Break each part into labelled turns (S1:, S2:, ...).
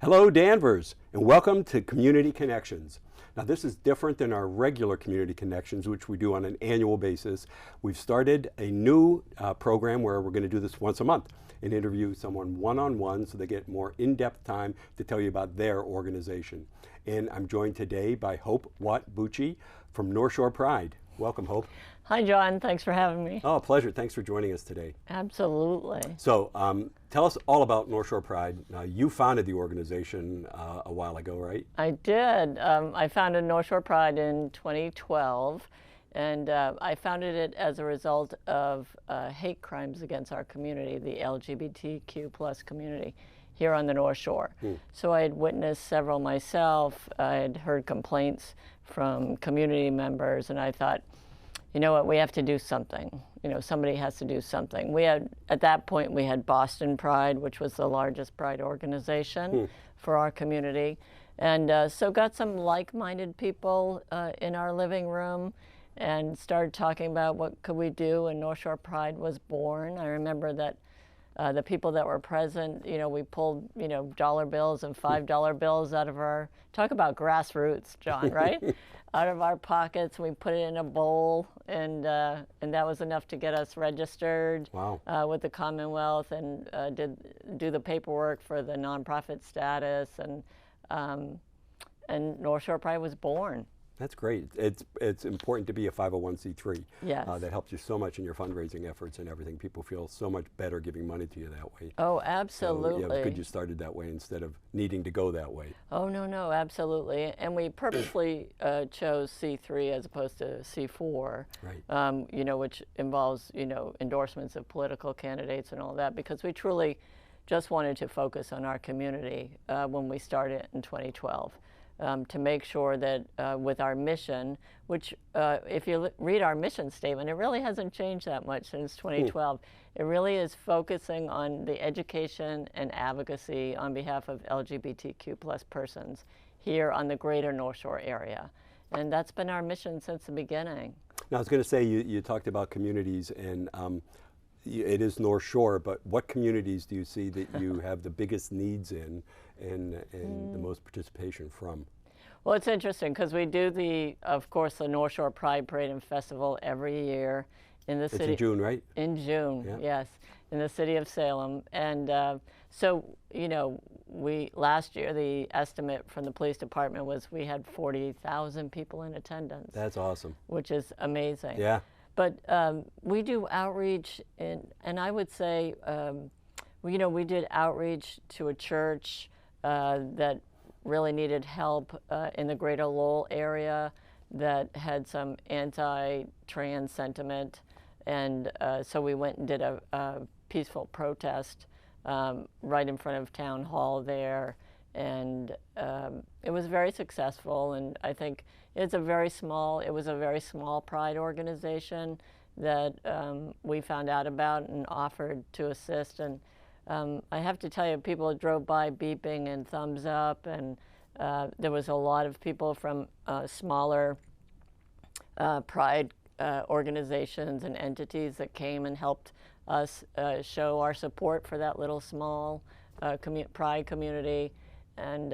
S1: Hello, Danvers, and welcome to Community Connections. Now, this is different than our regular Community Connections, which we do on an annual basis. We've started a new program where we're going to do this once a month and interview someone one-on-one so they get more in-depth time to tell you about their organization. And I'm joined today by Hope Watt-Bucci from North Shore Pride. Welcome, Hope.
S2: Hi, John. Thanks for having me.
S1: Oh, pleasure. Thanks for joining us today.
S2: Absolutely.
S1: So tell us all about North Shore Pride. You founded the organization a while ago, right?
S2: I did. I founded North Shore Pride in 2012, and I founded it as a result of hate crimes against our community, the LGBTQ plus community here on the North Shore. So I had witnessed several myself. I had heard complaints from community members, and I thought, you know what, we have to do something. You know, somebody has to do something. We had, at that point, we had Boston Pride, which was the largest pride organization for our community. And so got some like-minded people in our living room and started talking about what could we do, and North Shore Pride was born. I remember that the people that were present, you know, we pulled, you know, dollar bills and $5 bills out of our, talk about grassroots, John, right? Out of our pockets, we put it in a bowl, and that was enough to get us registered with the Commonwealth, and do the paperwork for the nonprofit status, and North Shore Pride was born.
S1: That's great. It's important to be a 501c3.
S2: Yes.
S1: That helps you so much in your fundraising efforts and everything. People feel so much better giving money to you that way.
S2: Oh, absolutely.
S1: So, yeah, it's good you started that way instead of needing to go that way.
S2: Oh, no, absolutely. And we purposely chose C3 as opposed to C4,
S1: right.
S2: You know, which involves, you know, endorsements of political candidates and all that, because we truly just wanted to focus on our community when we started in 2012. To make sure that with our mission, which if you read our mission statement, it really hasn't changed that much since 2012. It really is focusing on the education and advocacy on behalf of LGBTQ plus persons here on the greater North Shore area. And that's been our mission since the beginning.
S1: Now, I was going to say, you talked about communities, and it is North Shore, but what communities do you see that you have the biggest needs in and the most participation from?
S2: Well, it's interesting because we do of course, the North Shore Pride Parade and Festival every year in the city.
S1: It's in June, right?
S2: In June, yeah. Yes, in the city of Salem. And so, you know, last year the estimate from the police department was we had 40,000 people in attendance.
S1: That's awesome.
S2: Which is amazing.
S1: Yeah.
S2: But we do outreach, and I would say, you know, we did outreach to a church that really needed help in the greater Lowell area that had some anti-trans sentiment. And so we went and did a peaceful protest right in front of Town Hall there. And it was very successful, and I think it was a very small pride organization that we found out about and offered to assist. And I have to tell you, people drove by beeping and thumbs up, and there was a lot of people from smaller pride organizations and entities that came and helped us show our support for that little small pride community. And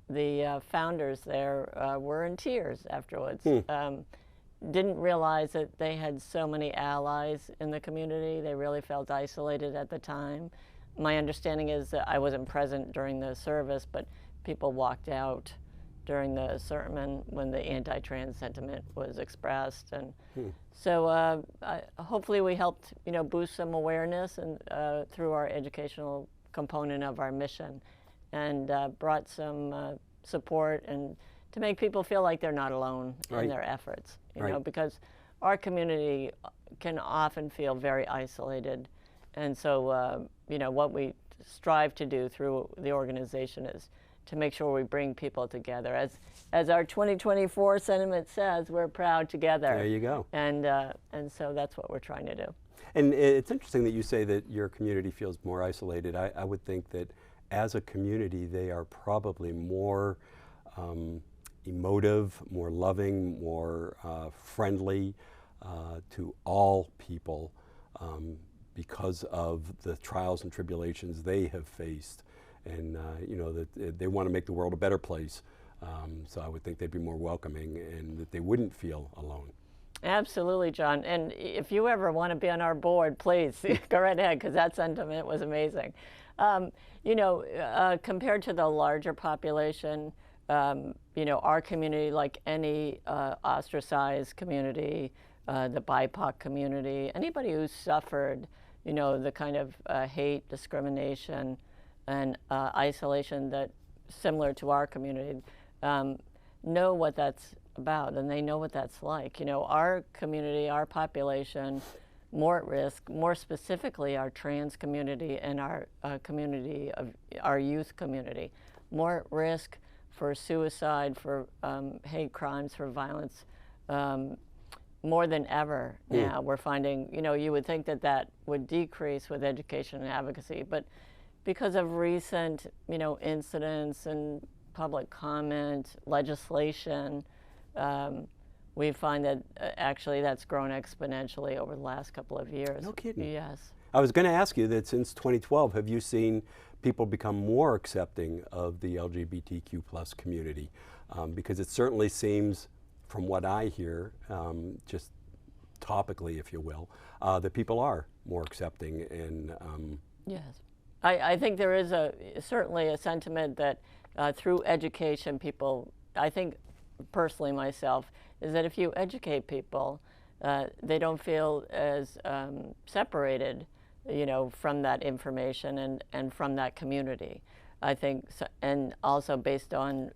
S2: the founders there were in tears afterwards. Didn't realize that they had so many allies in the community. They really felt isolated at the time. My understanding is that I wasn't present during the service, but people walked out during the sermon when the anti-trans sentiment was expressed. And so hopefully we helped, you know, boost some awareness and through our educational component of our mission, and brought some support and to make people feel like they're not alone in their efforts, you know, because our community can often feel very isolated. And so, you know, what we strive to do through the organization is to make sure we bring people together. As our 2024 sentiment says, we're proud together.
S1: There you go.
S2: And so that's what we're trying to do.
S1: And it's interesting that you say that your community feels more isolated. I would think that as a community, they are probably more emotive, more loving, more friendly to all people because of the trials and tribulations they have faced and you know, that they want to make the world a better place. So I would think they'd be more welcoming and that they wouldn't feel alone.
S2: Absolutely, John. And if you ever want to be on our board, please go right ahead, because that sentiment was amazing. You know, compared to the larger population, you know, our community, like any ostracized community, the BIPOC community, anybody who's suffered, you know, the kind of hate, discrimination, and isolation that similar to our community, know what that's about, and they know what that's like. You know, our community, our population, more at risk, more specifically our trans community and our community of our youth community, more at risk for suicide, for hate crimes, for violence, more than ever now. We're finding, you know, you would think that that would decrease with education and advocacy, but because of recent, you know, incidents and public comment, legislation, we find that actually that's grown exponentially over the last couple of years.
S1: No kidding.
S2: Yes.
S1: I was going to ask you that since 2012, have you seen people become more accepting of the LGBTQ plus community? Because it certainly seems, from what I hear, just topically, if you will, that people are more accepting. And
S2: yes, I think there is certainly a sentiment that through education, people, I think personally myself, is that if you educate people, they don't feel as separated, you know, from that information and from that community. I think, so, and also based on,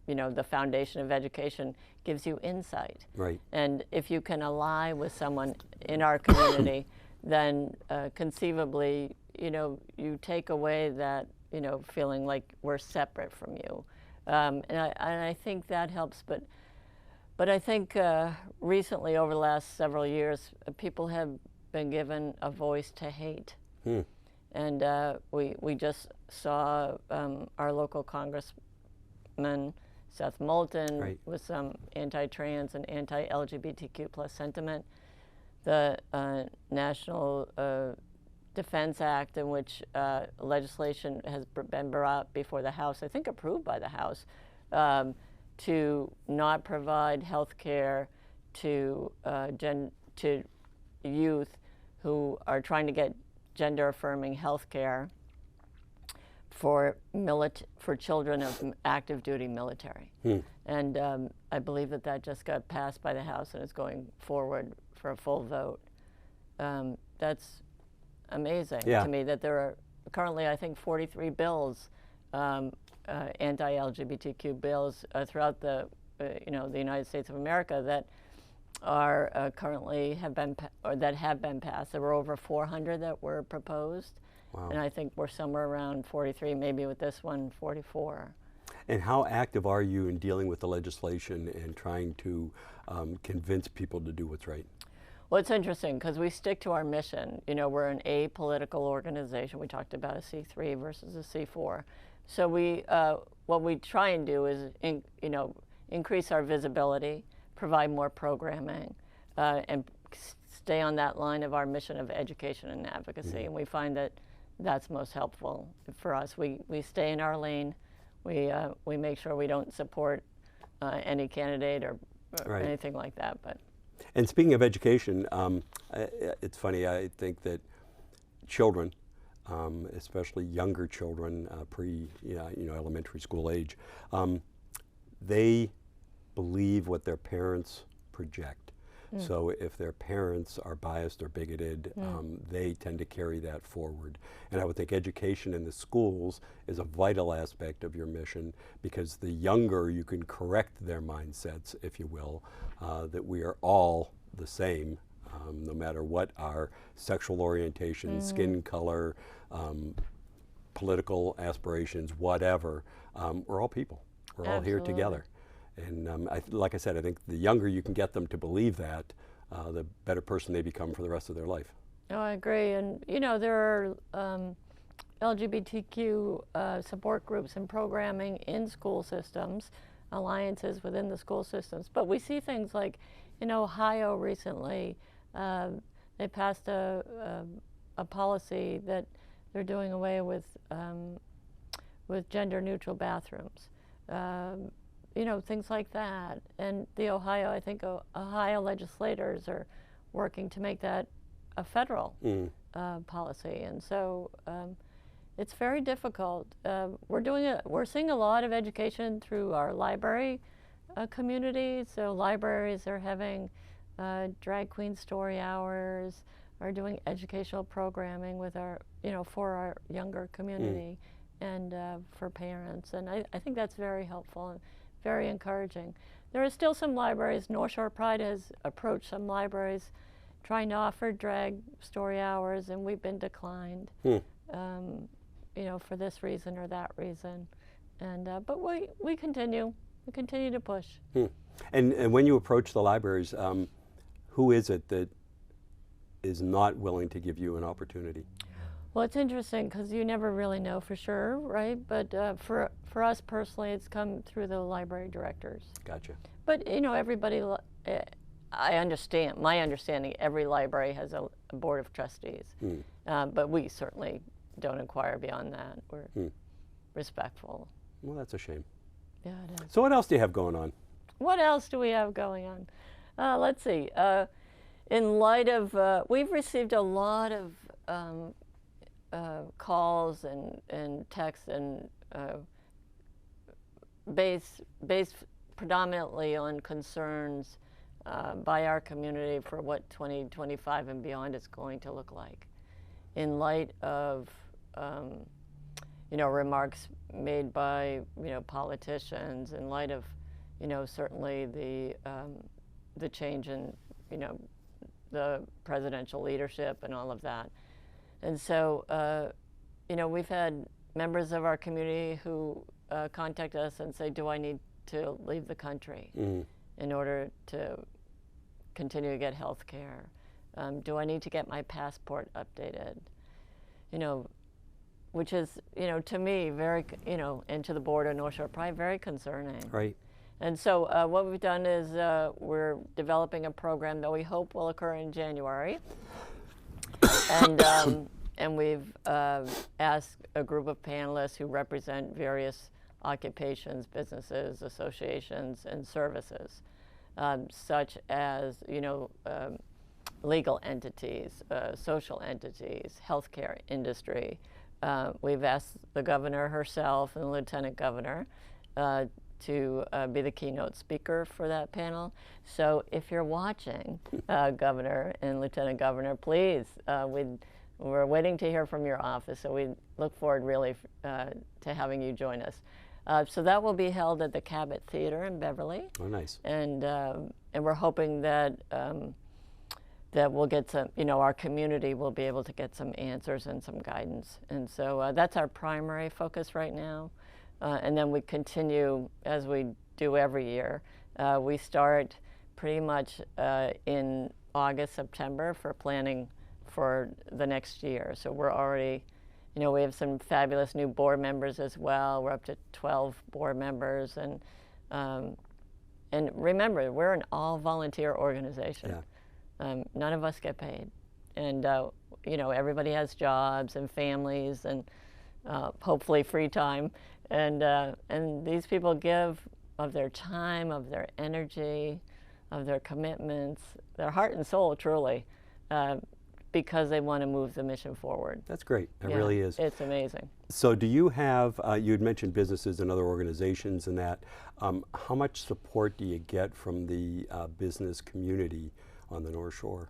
S2: you know, the foundation of education gives you insight.
S1: Right.
S2: And if you can ally with someone in our community, then conceivably, you know, you take away that, you know, feeling like we're separate from you. And I think that helps, but I think recently, over the last several years, people have been given a voice to hate. And we just saw our local congressman, Seth Moulton,
S1: right,
S2: with some anti-trans and anti-LGBTQ plus sentiment. The National Defense Act, in which legislation has been brought before the House, I think approved by the House, to not provide health care to youth who are trying to get gender-affirming health care for children of active duty military. And I believe that just got passed by the House and is going forward for a full vote. That's amazing to me that there are currently, I think, 43 bills, anti-LGBTQ bills throughout the, you know, the United States of America that are currently have been passed. There were over 400 that were proposed.
S1: Wow.
S2: And I think we're somewhere around 43, maybe with this one, 44.
S1: And how active are you in dealing with the legislation and trying to convince people to do what's right?
S2: Well, it's interesting because we stick to our mission. You know, we're an apolitical organization. We talked about a C3 versus a C4. So we, what we try and do is, you know, increase our visibility, provide more programming, and stay on that line of our mission of education and advocacy. And we find that that's most helpful for us. We stay in our lane. We make sure we don't support any candidate or anything like that. But.
S1: And speaking of education, it's funny, I think that children, especially younger children, elementary school age, they believe what their parents project. So if their parents are biased or bigoted, they tend to carry that forward. And I would think education in the schools is a vital aspect of your mission, because the younger you can correct their mindsets, if you will, that we are all the same, no matter what our sexual orientation, skin color, political aspirations, whatever, we're all people. We're all here together. And like I said, I think the younger you can get them to believe that, the better person they become for the rest of their life.
S2: Oh, I agree. And, you know, there are LGBTQ support groups and programming in school systems, alliances within the school systems. But we see things like in Ohio recently, they passed a policy that they're doing away with with gender-neutral bathrooms, you know, things like that. And the I think Ohio legislators are working to make that a federal policy. And so it's very difficult. We're seeing a lot of education through our library community. So libraries are having drag queen story hours, are doing educational programming with our, you know, for our younger community and for parents. And I think that's very helpful and very encouraging. There are still some libraries. North Shore Pride has approached some libraries trying to offer drag story hours, and we've been declined, you know, for this reason or that reason. And but we continue to push.
S1: And when you approach the libraries, who is it that is not willing to give you an opportunity?
S2: Well, it's interesting because you never really know for sure, right? But for us personally, it's come through the library directors.
S1: Gotcha.
S2: But you know, everybody. I understand. My understanding, every library has a board of trustees, but we certainly don't inquire beyond that. We're respectful.
S1: Well, that's a shame.
S2: Yeah, it is.
S1: So what else do you have going on?
S2: What else do we have going on? Let's see. In light of, we've received a lot of calls and texts and based predominantly on concerns by our community for what 2025 and beyond is going to look like. In light of, you know, remarks made by, you know, politicians, in light of, you know, certainly the change in, you know, the presidential leadership and all of that. And so, you know, we've had members of our community who contact us and say, do I need to leave the country in order to continue to get health care? Do I need to get my passport updated? You know, which is, you know, to me, very, you know, and to the board of North Shore Pride, very concerning.
S1: Right.
S2: And so what we've done is we're developing a program that we hope will occur in January. And we've asked a group of panelists who represent various occupations, businesses, associations, and services, such as, you know, legal entities, social entities, healthcare industry. We've asked the governor herself and the lieutenant governor to be the keynote speaker for that panel. So if you're watching, Governor and Lieutenant Governor, please, we're waiting to hear from your office, so we look forward really to having you join us. So that will be held at the Cabot Theater in Beverly.
S1: Oh, nice.
S2: And we're hoping that that we'll get some, you know, our community will be able to get some answers and some guidance. And so that's our primary focus right now. And then we continue, as we do every year. We start pretty much in August, September for planning for the next year. So we're already, you know, we have some fabulous new board members as well. We're up to 12 board members. And remember, we're an all-volunteer organization. Yeah. None of us get paid. And, you know, everybody has jobs and families and hopefully free time. And these people give of their time, of their energy, of their commitments, their heart and soul, truly, because they want to move the mission forward.
S1: That's great. It really is.
S2: It's amazing.
S1: So do you have, you had mentioned businesses and other organizations and that. How much support do you get from the business community on the North Shore?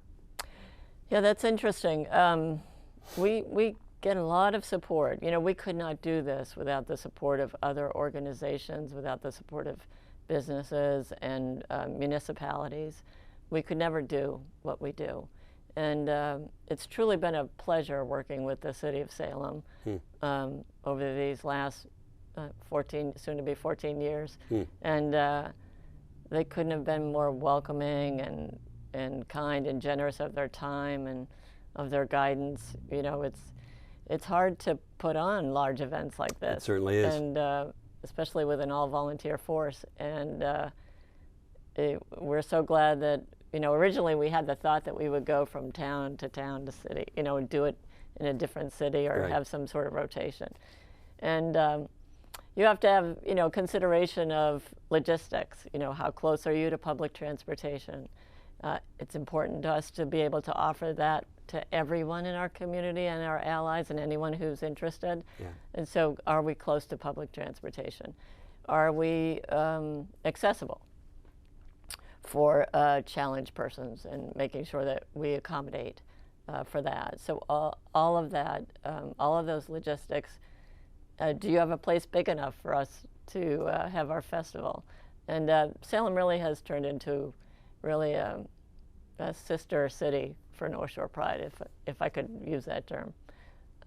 S2: Yeah, that's interesting. We get a lot of support. You know, we could not do this without the support of other organizations, without the support of businesses and municipalities. We could never do what we do. And it's truly been a pleasure working with the city of Salem over these last 14, soon to be 14 years. And they couldn't have been more welcoming and kind and generous of their time and of their guidance. You know, it's hard to put on large events like this.
S1: It certainly is.
S2: And especially with an all-volunteer force. And we're so glad that, you know, originally we had the thought that we would go from town to city, you know, and do it in a different city or have some sort of rotation. And you have to have, consideration of logistics. How close are you to public transportation? It's important to us to be able to offer that to everyone in our community and our allies and anyone who's interested.
S1: Yeah.
S2: And so, are we close to public transportation? Are we accessible for challenged persons, and making sure that we accommodate for that? So all of that, all of those logistics. Do you have a place big enough for us to have our festival? And Salem really has turned into really a sister city for North Shore Pride, if I could use that term.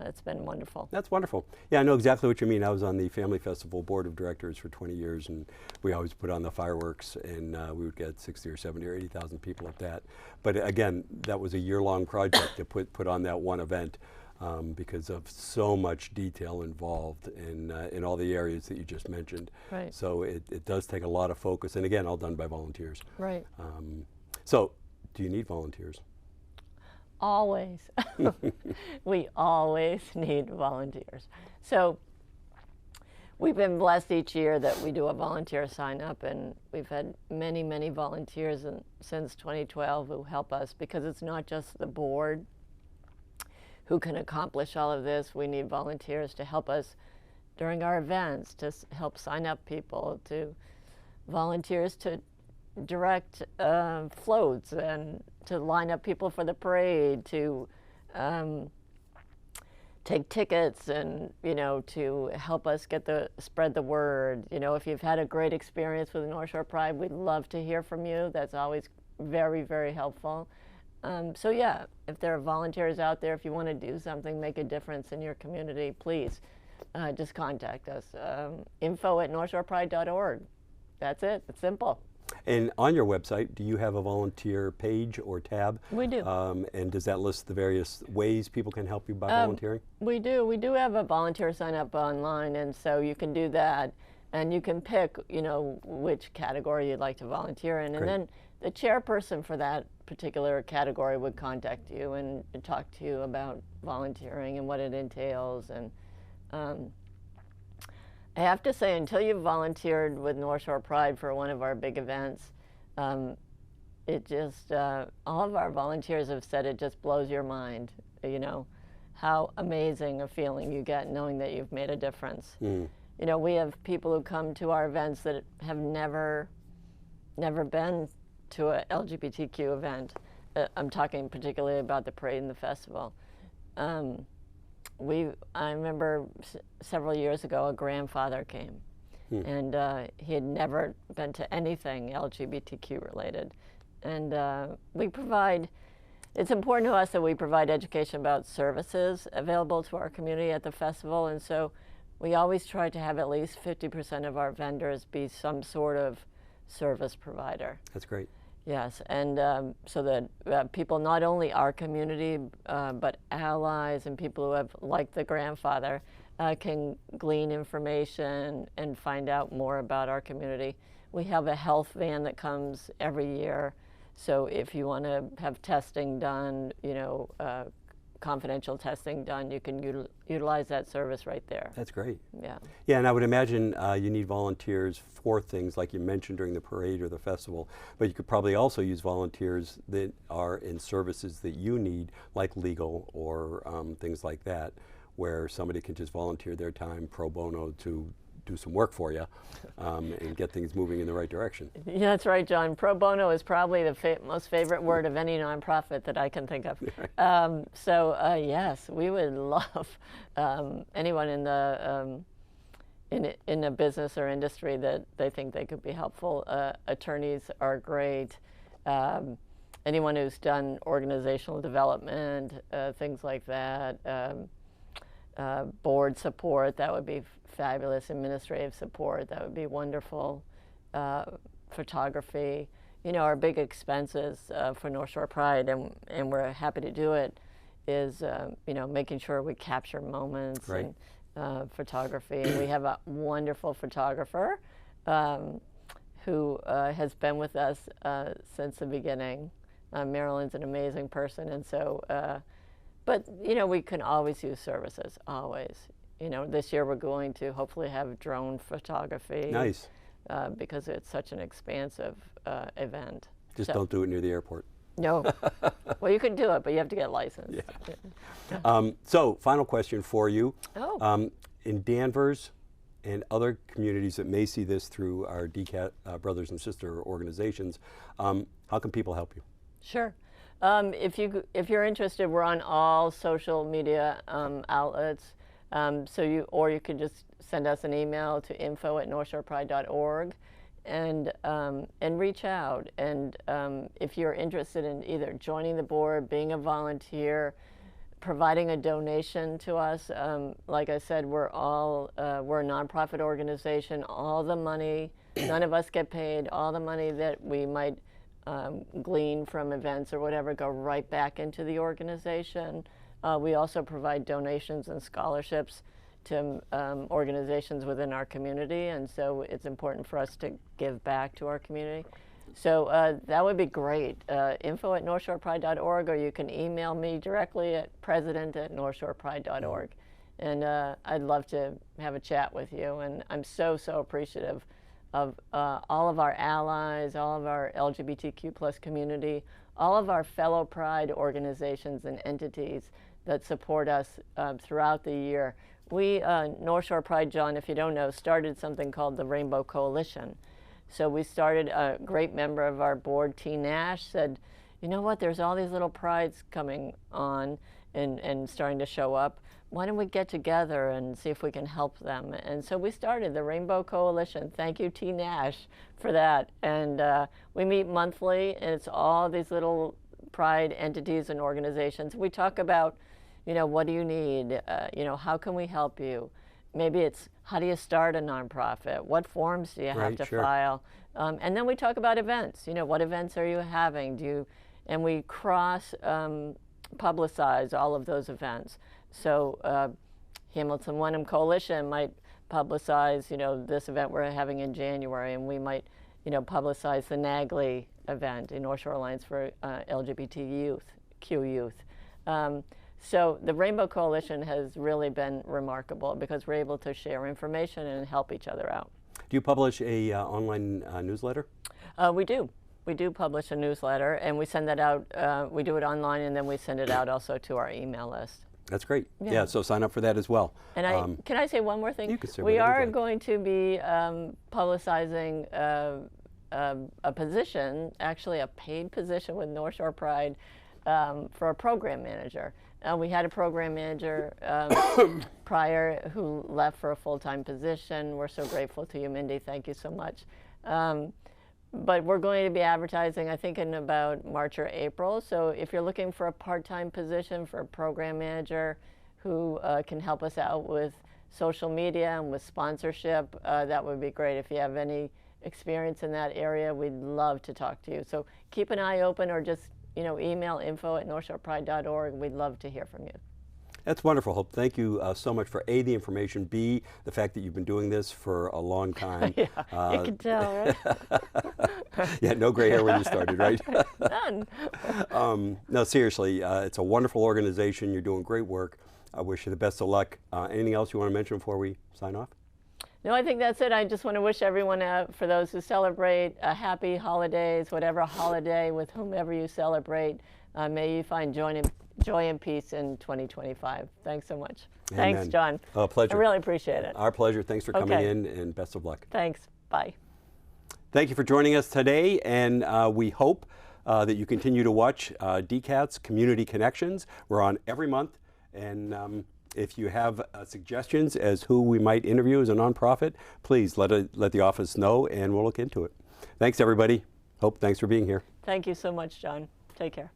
S2: It's been wonderful.
S1: That's wonderful. Yeah, I know exactly what you mean. I was on the Family Festival Board of Directors for 20 years, and we always put on the fireworks, and we would get 60 or 70 or 80,000 people at that. But again, that was a year-long project to put on that one event because of so much detail involved in all the areas that you just mentioned.
S2: Right.
S1: So it does take a lot of focus, and again, all done by volunteers.
S2: Right.
S1: So, do you need volunteers?
S2: Always. We always need volunteers. So we've been blessed each year that we do a volunteer sign up, and we've had many, many volunteers since 2012 who help us, because it's not just the board who can accomplish all of this. We need volunteers to help us during our events, to help sign up people, to volunteers to direct floats, and to line up people for the parade, to take tickets, and to help us spread the word. If you've had a great experience with North Shore Pride, we'd love to hear from you. That's always very, very helpful. So yeah, if there are volunteers out there, if you want to do something, make a difference in your community, please just contact us. info@northshorepride.org. That's it. It's simple.
S1: And on your website, do you have a volunteer page or tab?
S2: We do.
S1: And does that list the various ways people can help you by volunteering?
S2: We do. We do have a volunteer sign up online, and so you can do that, and you can pick, which category you'd like to volunteer in, and then the chairperson for that particular category would contact you and talk to you about volunteering and what it entails. And I have to say, until you've volunteered with North Shore Pride for one of our big events, it just, all of our volunteers have said it just blows your mind, how amazing a feeling you get knowing that you've made a difference. We have people who come to our events that have never been to a LGBTQ event. I'm talking particularly about the parade and the festival. I remember several years ago, a grandfather came, and he had never been to anything LGBTQ related. And it's important to us that we provide education about services available to our community at the festival, and so we always try to have at least 50% of our vendors be some sort of service provider.
S1: That's great.
S2: Yes, and so that people, not only our community, but allies and people who have, like the grandfather, can glean information and find out more about our community. We have a health van that comes every year, so if you want to have testing done, confidential testing done, you can utilize that service right there.
S1: That's great.
S2: Yeah.
S1: Yeah, and I would imagine you need volunteers for things like you mentioned during the parade or the festival, but you could probably also use volunteers that are in services that you need, like legal or things like that, where somebody can just volunteer their time pro bono to do some work for you and get things moving in the right direction.
S2: Yeah, that's right, John. Pro bono is probably the most favorite word of any nonprofit that I can think of. Yes, we would love anyone in the business or industry that they think they could be helpful. Attorneys are great. Anyone who's done organizational development, things like that. Board support, that would be fabulous. Administrative support, that would be wonderful. Photography, our big expenses for North Shore Pride, and we're happy to do it, is making sure we capture moments.
S1: Right.
S2: And photography. And we have a wonderful photographer who has been with us since the beginning. Marilyn's an amazing person, and so. But we can always use services, always. this year we're going to hopefully have drone photography.
S1: Nice.
S2: Because it's such an expansive event.
S1: Just don't do it near the airport.
S2: No. Well, you can do it, but you have to get licensed.
S1: Yeah. So, final question for you.
S2: Oh.
S1: In Danvers and other communities that may see this through our DCAT brothers and sister organizations, how can people help you?
S2: Sure. If you're interested, we're on all social media outlets. Or you could just send us an email to info@northshorepride.org and reach out. And if you're interested in either joining the board, being a volunteer, providing a donation to us, like I said, we're a nonprofit organization. All the money, none of us get paid. All the money that we might glean from events or whatever go right back into the organization. We also provide donations and scholarships to organizations within our community, and so it's important for us to give back to our community. So that would be great. Info@northshorepride.org, or you can email me directly at president@northshorepride.org. And I'd love to have a chat with you, and I'm so appreciative of all of our allies, all of our LGBTQ plus community, all of our fellow Pride organizations and entities that support us throughout the year. We, North Shore Pride, John, if you don't know, started something called the Rainbow Coalition. So we started, a great member of our board, T. Nash, said, you know what, there's all these little prides coming on and starting to show up. Why don't we get together and see if we can help them? And so we started the Rainbow Coalition. Thank you, T. Nash, for that. And we meet monthly, and it's all these little Pride entities and organizations. We talk about, what do you need? How can we help you? Maybe it's, how do you start a nonprofit? What forms do you have to file? And then we talk about events. What events are you having? And we cross publicize all of those events. So Hamilton Wenham Coalition might publicize, this event we're having in January, and we might, publicize the NAGLY event in North Shore Alliance for LGBTQ youth. So the Rainbow Coalition has really been remarkable because we're able to share information and help each other out.
S1: Do you publish a online newsletter?
S2: We do. We do publish a newsletter, and we send that out. We do it online, and then we send it out also to our email list.
S1: That's great. Yeah, so sign up for that as well.
S2: And can I say one more thing?
S1: You can say
S2: we are
S1: like.
S2: going to be publicizing a position, actually a paid position with North Shore Pride for a program manager. We had a program manager prior who left for a full-time position. We're so grateful to you, Mindy. Thank you so much. But we're going to be advertising, I think, in about March or April. So if you're looking for a part-time position for a program manager who can help us out with social media and with sponsorship, that would be great. If you have any experience in that area, we'd love to talk to you. So keep an eye open, or just email info@northshorepride.org. We'd love to hear from you.
S1: That's wonderful, Hope. Thank you so much for A, the information, B, the fact that you've been doing this for a long time.
S2: You can tell, right?
S1: Yeah, no gray hair when you started, right?
S2: None.
S1: No, seriously, it's a wonderful organization. You're doing great work. I wish you the best of luck. Anything else you want to mention before we sign off?
S2: No, I think that's it. I just want to wish everyone, for those who celebrate, happy holidays, whatever holiday with whomever you celebrate. May you find joy and peace in 2025. Thanks so much.
S1: Amen.
S2: Thanks, John.
S1: A pleasure.
S2: I really appreciate it.
S1: Our pleasure. Thanks for coming in, and best of luck.
S2: Thanks. Bye.
S1: Thank you for joining us today, and we hope that you continue to watch DCAT's Community Connections. We're on every month, and if you have suggestions as who we might interview as a nonprofit, please let the office know, and we'll look into it. Thanks, everybody. Hope, thanks for being here.
S2: Thank you so much, John. Take care.